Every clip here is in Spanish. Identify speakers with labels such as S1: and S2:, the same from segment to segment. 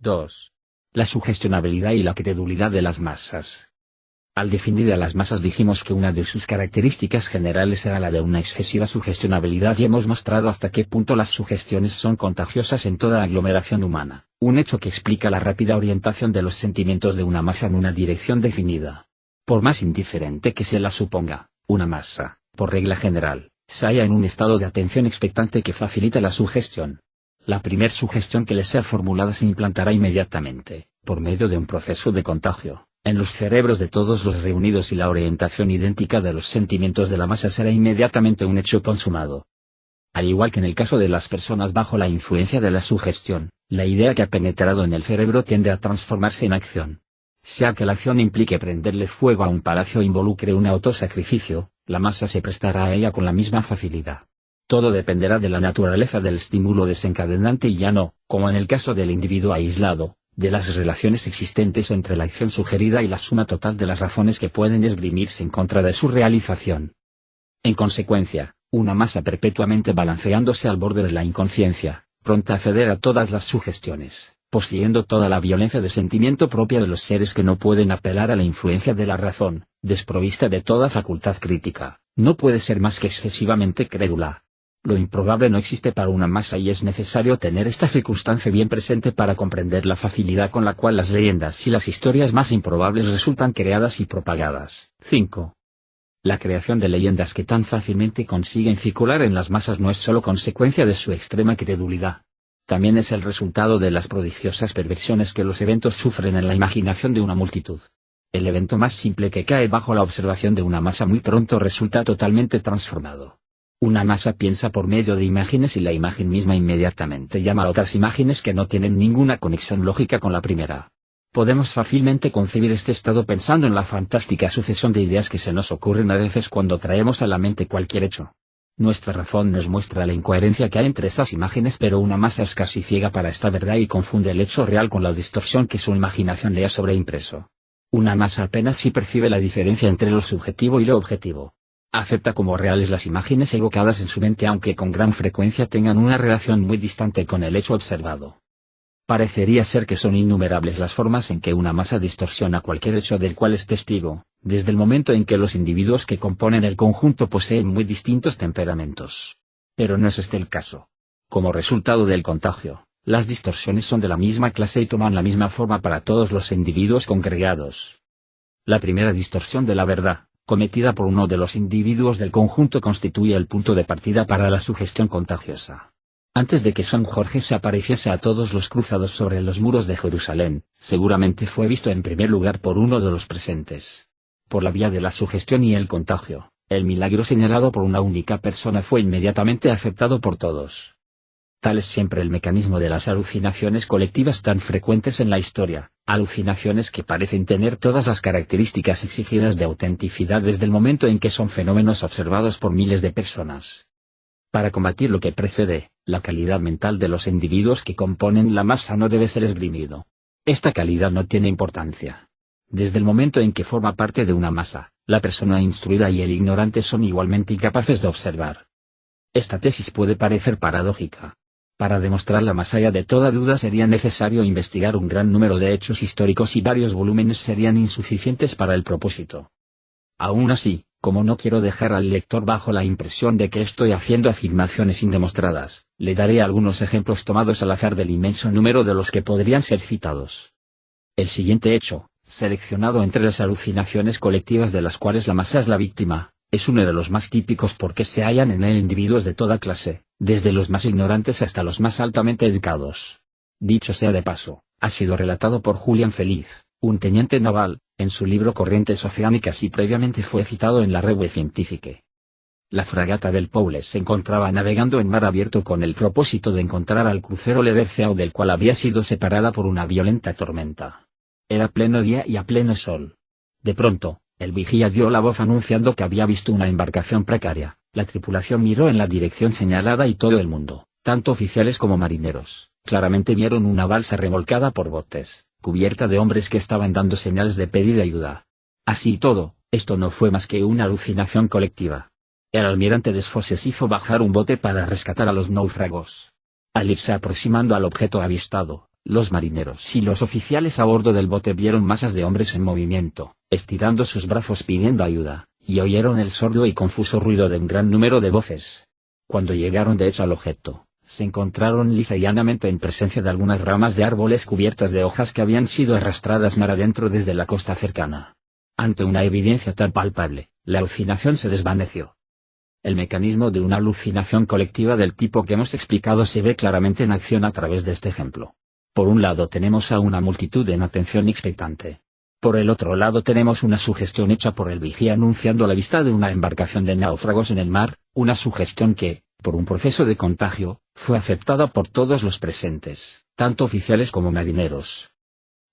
S1: 2. La sugestionabilidad y la credulidad de las masas. Al definir a las masas dijimos que una de sus características generales era la de una excesiva sugestionabilidad y hemos mostrado hasta qué punto las sugestiones son contagiosas en toda aglomeración humana, un hecho que explica la rápida orientación de los sentimientos de una masa en una dirección definida. Por más indiferente que se la suponga, una masa, por regla general, se halla en un estado de atención expectante que facilita la sugestión. La primer sugestión que le sea formulada se implantará inmediatamente, por medio de un proceso de contagio, en los cerebros de todos los reunidos y la orientación idéntica de los sentimientos de la masa será inmediatamente un hecho consumado. Al igual que en el caso de las personas bajo la influencia de la sugestión, la idea que ha penetrado en el cerebro tiende a transformarse en acción. Sea que la acción implique prenderle fuego a un palacio o involucre un autosacrificio, la masa se prestará a ella con la misma facilidad. Todo dependerá de la naturaleza del estímulo desencadenante y ya no, como en el caso del individuo aislado, de las relaciones existentes entre la acción sugerida y la suma total de las razones que pueden esgrimirse en contra de su realización. En consecuencia, una masa perpetuamente balanceándose al borde de la inconsciencia, pronta a ceder a todas las sugestiones, poseyendo toda la violencia de sentimiento propia de los seres que no pueden apelar a la influencia de la razón, desprovista de toda facultad crítica, no puede ser más que excesivamente crédula. Lo improbable no existe para una masa y es necesario tener esta circunstancia bien presente para comprender la facilidad con la cual las leyendas y las historias más improbables resultan creadas y propagadas. 5. La creación de leyendas que tan fácilmente consiguen circular en las masas no es solo consecuencia de su extrema credulidad. También es el resultado de las prodigiosas perversiones que los eventos sufren en la imaginación de una multitud. El evento más simple que cae bajo la observación de una masa muy pronto resulta totalmente transformado. Una masa piensa por medio de imágenes y la imagen misma inmediatamente llama a otras imágenes que no tienen ninguna conexión lógica con la primera. Podemos fácilmente concebir este estado pensando en la fantástica sucesión de ideas que se nos ocurren a veces cuando traemos a la mente cualquier hecho. Nuestra razón nos muestra la incoherencia que hay entre esas imágenes, pero una masa es casi ciega para esta verdad y confunde el hecho real con la distorsión que su imaginación le ha sobreimpreso. Una masa apenas sí percibe la diferencia entre lo subjetivo y lo objetivo. Acepta como reales las imágenes evocadas en su mente aunque con gran frecuencia tengan una relación muy distante con el hecho observado. Parecería ser que son innumerables las formas en que una masa distorsiona cualquier hecho del cual es testigo, desde el momento en que los individuos que componen el conjunto poseen muy distintos temperamentos. Pero no es este el caso. Como resultado del contagio, las distorsiones son de la misma clase y toman la misma forma para todos los individuos congregados. La primera distorsión de la verdad, cometida por uno de los individuos del conjunto, constituye el punto de partida para la sugestión contagiosa. Antes de que San Jorge se apareciese a todos los cruzados sobre los muros de Jerusalén, seguramente fue visto en primer lugar por uno de los presentes. Por la vía de la sugestión y el contagio, el milagro señalado por una única persona fue inmediatamente aceptado por todos. Tal es siempre el mecanismo de las alucinaciones colectivas tan frecuentes en la historia, alucinaciones que parecen tener todas las características exigidas de autenticidad desde el momento en que son fenómenos observados por miles de personas. Para combatir lo que precede, la calidad mental de los individuos que componen la masa no debe ser esgrimido. Esta calidad no tiene importancia. Desde el momento en que forma parte de una masa, la persona instruida y el ignorante son igualmente incapaces de observar. Esta tesis puede parecer paradójica. Para demostrarla más allá de toda duda sería necesario investigar un gran número de hechos históricos y varios volúmenes serían insuficientes para el propósito. Aún así, como no quiero dejar al lector bajo la impresión de que estoy haciendo afirmaciones indemostradas, le daré algunos ejemplos tomados al azar del inmenso número de los que podrían ser citados. El siguiente hecho, seleccionado entre las alucinaciones colectivas de las cuales la masa es la víctima, es uno de los más típicos porque se hallan en él individuos de toda clase, desde los más ignorantes hasta los más altamente educados. Dicho sea de paso, ha sido relatado por Julián Feliz, un teniente naval, en su libro Corrientes Oceánicas y previamente fue citado en la Revue Scientifique. La fragata Belle-Poule se encontraba navegando en mar abierto con el propósito de encontrar al crucero Leverceau del cual había sido separada por una violenta tormenta. Era pleno día y a pleno sol. De pronto, el vigía dio la voz anunciando que había visto una embarcación precaria. La tripulación miró en la dirección señalada y todo el mundo, tanto oficiales como marineros, claramente vieron una balsa remolcada por botes, cubierta de hombres que estaban dando señales de pedir ayuda. Así y todo, esto no fue más que una alucinación colectiva. El almirante Desfosses hizo bajar un bote para rescatar a los náufragos. Al irse aproximando al objeto avistado, Los marineros y los oficiales a bordo del bote vieron masas de hombres en movimiento, estirando sus brazos pidiendo ayuda, y oyeron el sordo y confuso ruido de un gran número de voces. Cuando llegaron de hecho al objeto, se encontraron lisa y llanamente en presencia de algunas ramas de árboles cubiertas de hojas que habían sido arrastradas mar adentro desde la costa cercana. Ante una evidencia tan palpable, la alucinación se desvaneció. El mecanismo de una alucinación colectiva del tipo que hemos explicado se ve claramente en acción a través de este ejemplo. Por un lado tenemos a una multitud en atención expectante. Por el otro lado tenemos una sugestión hecha por el vigía anunciando la vista de una embarcación de náufragos en el mar, una sugestión que, por un proceso de contagio, fue aceptada por todos los presentes, tanto oficiales como marineros.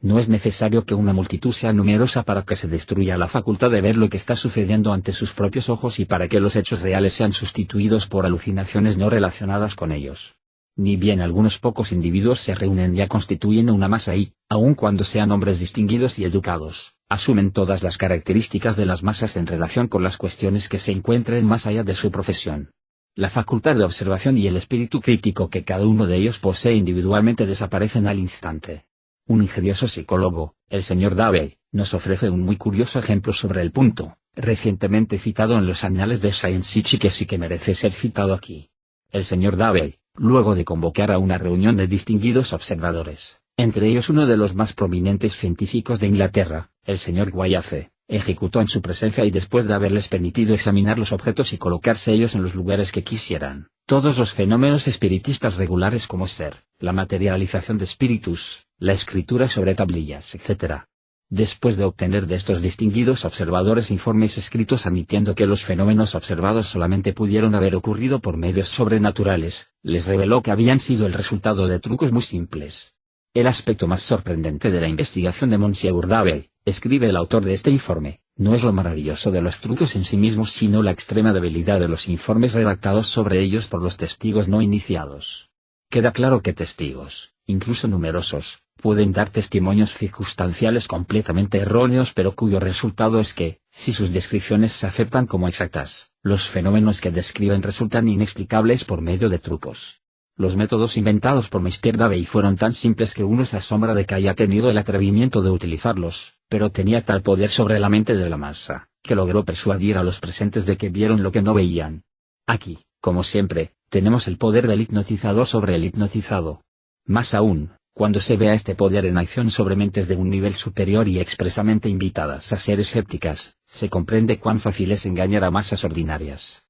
S1: No es necesario que una multitud sea numerosa para que se destruya la facultad de ver lo que está sucediendo ante sus propios ojos y para que los hechos reales sean sustituidos por alucinaciones no relacionadas con ellos. Ni bien algunos pocos individuos se reúnen y constituyen una masa y, aun cuando sean hombres distinguidos y educados, asumen todas las características de las masas en relación con las cuestiones que se encuentren más allá de su profesión. La facultad de observación y el espíritu crítico que cada uno de ellos posee individualmente desaparecen al instante. Un ingenioso psicólogo, el Sr. Davey, nos ofrece un muy curioso ejemplo sobre el punto, recientemente citado en los anales de Science y que sí que merece ser citado aquí. El Sr. Davey, luego de convocar a una reunión de distinguidos observadores, entre ellos uno de los más prominentes científicos de Inglaterra, el Sr. Guyace, ejecutó en su presencia y después de haberles permitido examinar los objetos y colocarse ellos en los lugares que quisieran, todos los fenómenos espiritistas regulares como ser, la materialización de espíritus, la escritura sobre tablillas, etc. Después de obtener de estos distinguidos observadores informes escritos admitiendo que los fenómenos observados solamente pudieron haber ocurrido por medios sobrenaturales, les reveló que habían sido el resultado de trucos muy simples. El aspecto más sorprendente de la investigación de Monsieur Davey, escribe el autor de este informe, no es lo maravilloso de los trucos en sí mismos sino la extrema debilidad de los informes redactados sobre ellos por los testigos no iniciados. Queda claro que testigos, incluso numerosos, pueden dar testimonios circunstanciales completamente erróneos pero cuyo resultado es que, si sus descripciones se aceptan como exactas, los fenómenos que describen resultan inexplicables por medio de trucos. Los métodos inventados por Mr. Davey fueron tan simples que uno se asombra de que haya tenido el atrevimiento de utilizarlos, pero tenía tal poder sobre la mente de la masa, que logró persuadir a los presentes de que vieron lo que no veían. Aquí, como siempre, tenemos el poder del hipnotizador sobre el hipnotizado. Más aún, cuando se vea este poder en acción sobre mentes de un nivel superior y expresamente invitadas a ser escépticas, se comprende cuán fácil es engañar a masas ordinarias.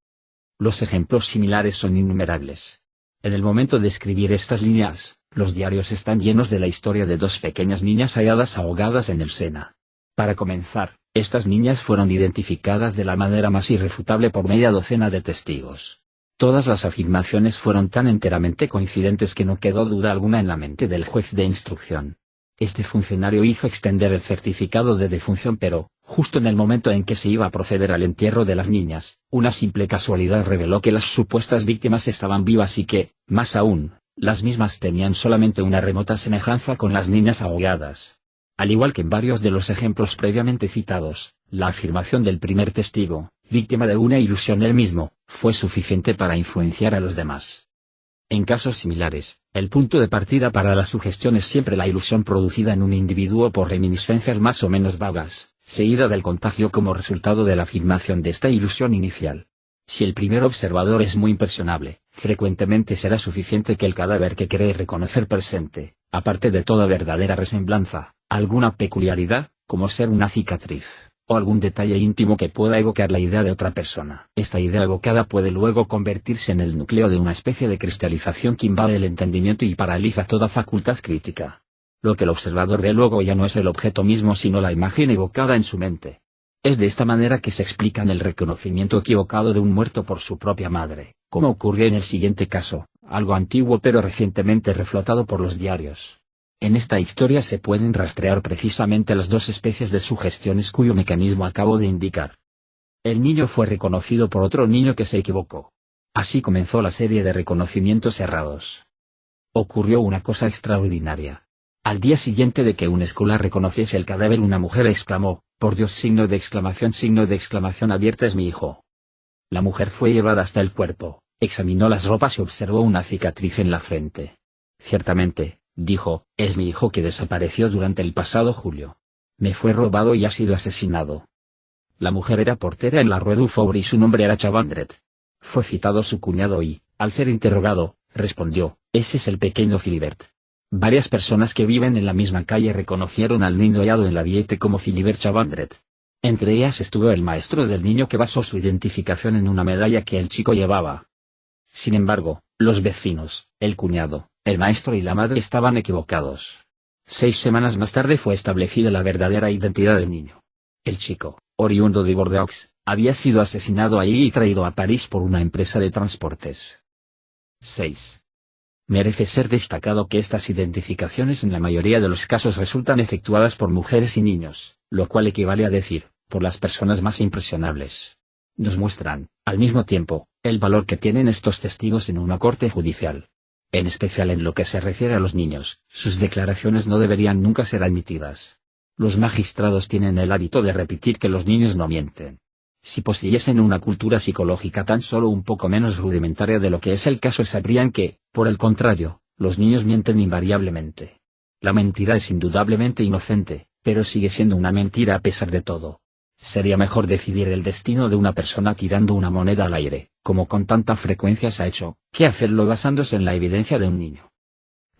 S1: Los ejemplos similares son innumerables. En el momento de escribir estas líneas, los diarios están llenos de la historia de dos pequeñas niñas halladas ahogadas en el Sena. Para comenzar, estas niñas fueron identificadas de la manera más irrefutable por media docena de testigos. Todas las afirmaciones fueron tan enteramente coincidentes que no quedó duda alguna en la mente del juez de instrucción. Este funcionario hizo extender el certificado de defunción pero, justo en el momento en que se iba a proceder al entierro de las niñas, una simple casualidad reveló que las supuestas víctimas estaban vivas y que, más aún, las mismas tenían solamente una remota semejanza con las niñas ahogadas. Al igual que en varios de los ejemplos previamente citados, la afirmación del primer testigo, víctima de una ilusión él mismo, fue suficiente para influenciar a los demás. En casos similares, el punto de partida para la sugestión es siempre la ilusión producida en un individuo por reminiscencias más o menos vagas, seguida del contagio como resultado de la afirmación de esta ilusión inicial. Si el primer observador es muy impresionable, frecuentemente será suficiente que el cadáver que cree reconocer presente, aparte de toda verdadera resemblanza, alguna peculiaridad, como ser una cicatriz, o algún detalle íntimo que pueda evocar la idea de otra persona. Esta idea evocada puede luego convertirse en el núcleo de una especie de cristalización que invade el entendimiento y paraliza toda facultad crítica. Lo que el observador ve luego ya no es el objeto mismo sino la imagen evocada en su mente. Es de esta manera que se explica el reconocimiento equivocado de un muerto por su propia madre, como ocurrió en el siguiente caso, algo antiguo pero recientemente reflotado por los diarios. En esta historia se pueden rastrear precisamente las dos especies de sugestiones cuyo mecanismo acabo de indicar. El niño fue reconocido por otro niño que se equivocó. Así comenzó la serie de reconocimientos errados. Ocurrió una cosa extraordinaria. Al día siguiente de que un escolar reconociese el cadáver una mujer exclamó, «Por Dios, signo de exclamación abierta es mi hijo». La mujer fue llevada hasta el cuerpo, examinó las ropas y observó una cicatriz en la frente. Ciertamente, dijo, es mi hijo que desapareció durante el pasado julio. Me fue robado y ha sido asesinado. La mujer era portera en la Rue du Four y su nombre era Chavandret. Fue citado su cuñado y, al ser interrogado, respondió, ese es el pequeño Philibert. Varias personas que viven en la misma calle reconocieron al niño hallado en la Villette como Philibert Chavandret. Entre ellas estuvo el maestro del niño que basó su identificación en una medalla que el chico llevaba. Sin embargo, los vecinos, el cuñado, el maestro y la madre estaban equivocados. 6 semanas más tarde fue establecida la verdadera identidad del niño. El chico, oriundo de Bordeaux, había sido asesinado allí y traído a París por una empresa de transportes. 6. Merece ser destacado que estas identificaciones en la mayoría de los casos resultan efectuadas por mujeres y niños, lo cual equivale a decir, por las personas más impresionables. Nos muestran, al mismo tiempo, el valor que tienen estos testigos en una corte judicial. En especial en lo que se refiere a los niños, sus declaraciones no deberían nunca ser admitidas. Los magistrados tienen el hábito de repetir que los niños no mienten. Si poseyesen una cultura psicológica tan solo un poco menos rudimentaria de lo que es el caso, sabrían que, por el contrario, los niños mienten invariablemente. La mentira es indudablemente inocente, pero sigue siendo una mentira a pesar de todo. Sería mejor decidir el destino de una persona tirando una moneda al aire, como con tanta frecuencia se ha hecho, que hacerlo basándose en la evidencia de un niño.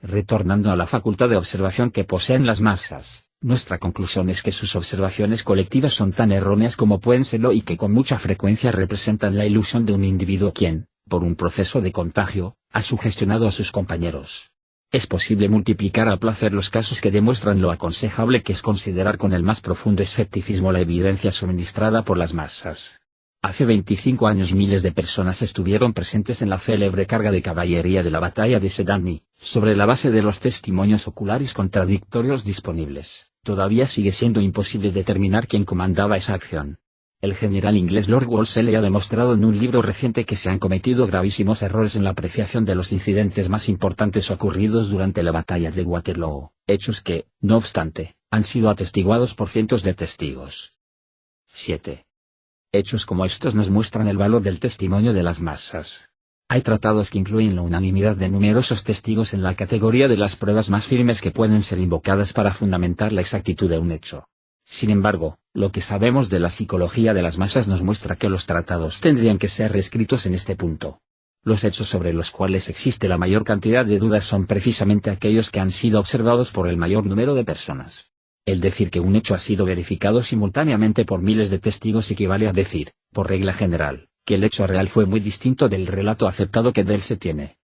S1: Retornando a la facultad de observación que poseen las masas, nuestra conclusión es que sus observaciones colectivas son tan erróneas como pueden serlo y que con mucha frecuencia representan la ilusión de un individuo quien, por un proceso de contagio, ha sugestionado a sus compañeros. Es posible multiplicar a placer los casos que demuestran lo aconsejable que es considerar con el más profundo escepticismo la evidencia suministrada por las masas. Hace 25 años miles de personas estuvieron presentes en la célebre carga de caballería de la batalla de Sedan y, sobre la base de los testimonios oculares contradictorios disponibles, todavía sigue siendo imposible determinar quién comandaba esa acción. El general inglés Lord Wolseley ha demostrado en un libro reciente que se han cometido gravísimos errores en la apreciación de los incidentes más importantes ocurridos durante la batalla de Waterloo, hechos que, no obstante, han sido atestiguados por cientos de testigos. 7. Hechos como estos nos muestran el valor del testimonio de las masas. Hay tratados que incluyen la unanimidad de numerosos testigos en la categoría de las pruebas más firmes que pueden ser invocadas para fundamentar la exactitud de un hecho. Sin embargo, lo que sabemos de la psicología de las masas nos muestra que los tratados tendrían que ser reescritos en este punto. Los hechos sobre los cuales existe la mayor cantidad de dudas son precisamente aquellos que han sido observados por el mayor número de personas. El decir que un hecho ha sido verificado simultáneamente por miles de testigos equivale a decir, por regla general, que el hecho real fue muy distinto del relato aceptado que de él se tiene.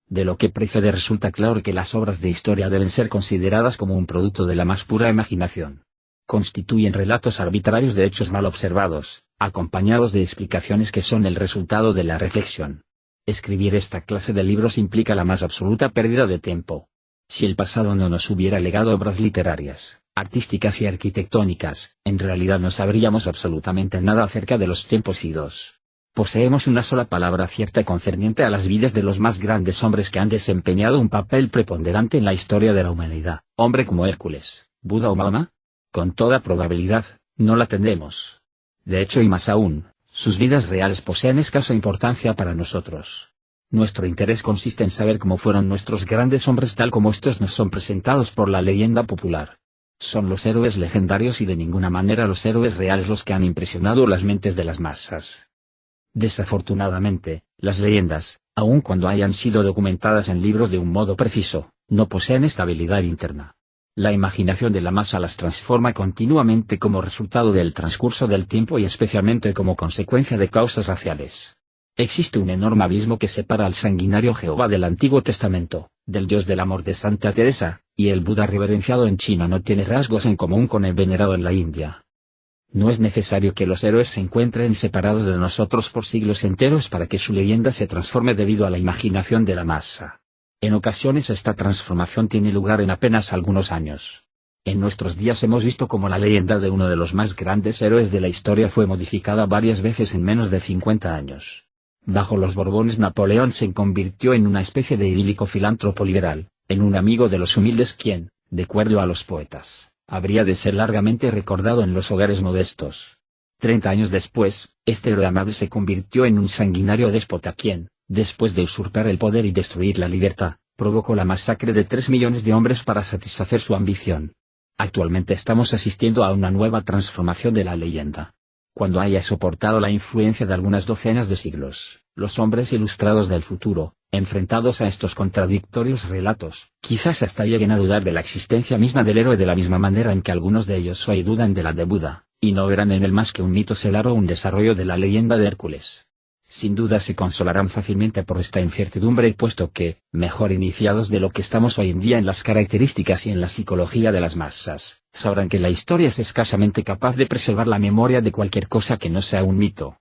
S1: De lo que precede resulta claro que las obras de historia deben ser consideradas como un producto de la más pura imaginación. Constituyen relatos arbitrarios de hechos mal observados, acompañados de explicaciones que son el resultado de la reflexión. Escribir esta clase de libros implica la más absoluta pérdida de tiempo. Si el pasado no nos hubiera legado obras literarias, artísticas y arquitectónicas, en realidad no sabríamos absolutamente nada acerca de los tiempos idos. Poseemos una sola palabra cierta concerniente a las vidas de los más grandes hombres que han desempeñado un papel preponderante en la historia de la humanidad, hombre como Hércules, Buda o Mahoma. Con toda probabilidad, no la tendremos. De hecho y más aún, sus vidas reales poseen escasa importancia para nosotros. Nuestro interés consiste en saber cómo fueron nuestros grandes hombres tal como estos nos son presentados por la leyenda popular. Son los héroes legendarios y de ninguna manera los héroes reales los que han impresionado las mentes de las masas. Desafortunadamente, las leyendas, aun cuando hayan sido documentadas en libros de un modo preciso, no poseen estabilidad interna. La imaginación de la masa las transforma continuamente como resultado del transcurso del tiempo y especialmente como consecuencia de causas raciales. Existe un enorme abismo que separa al sanguinario Jehová del Antiguo Testamento, del Dios del amor de Santa Teresa, y el Buda reverenciado en China no tiene rasgos en común con el venerado en la India. No es necesario que los héroes se encuentren separados de nosotros por siglos enteros para que su leyenda se transforme debido a la imaginación de la masa. En ocasiones esta transformación tiene lugar en apenas algunos años. En nuestros días hemos visto cómo la leyenda de uno de los más grandes héroes de la historia fue modificada varias veces en menos de 50 años. Bajo los Borbones Napoleón se convirtió en una especie de idílico filántropo liberal, en un amigo de los humildes quien, de acuerdo a los poetas, habría de ser largamente recordado en los hogares modestos. 30 años después, este héroe amable se convirtió en un sanguinario déspota quien, después de usurpar el poder y destruir la libertad, provocó la masacre de 3 millones de hombres para satisfacer su ambición. Actualmente estamos asistiendo a una nueva transformación de la leyenda. Cuando haya soportado la influencia de algunas docenas de siglos, los hombres ilustrados del futuro, enfrentados a estos contradictorios relatos, quizás hasta lleguen a dudar de la existencia misma del héroe de la misma manera en que algunos de ellos hoy dudan de la de Buda, y no verán en él más que un mito solar o un desarrollo de la leyenda de Hércules. Sin duda se consolarán fácilmente por esta incertidumbre y puesto que, mejor iniciados de lo que estamos hoy en día en las características y en la psicología de las masas, sabrán que la historia es escasamente capaz de preservar la memoria de cualquier cosa que no sea un mito.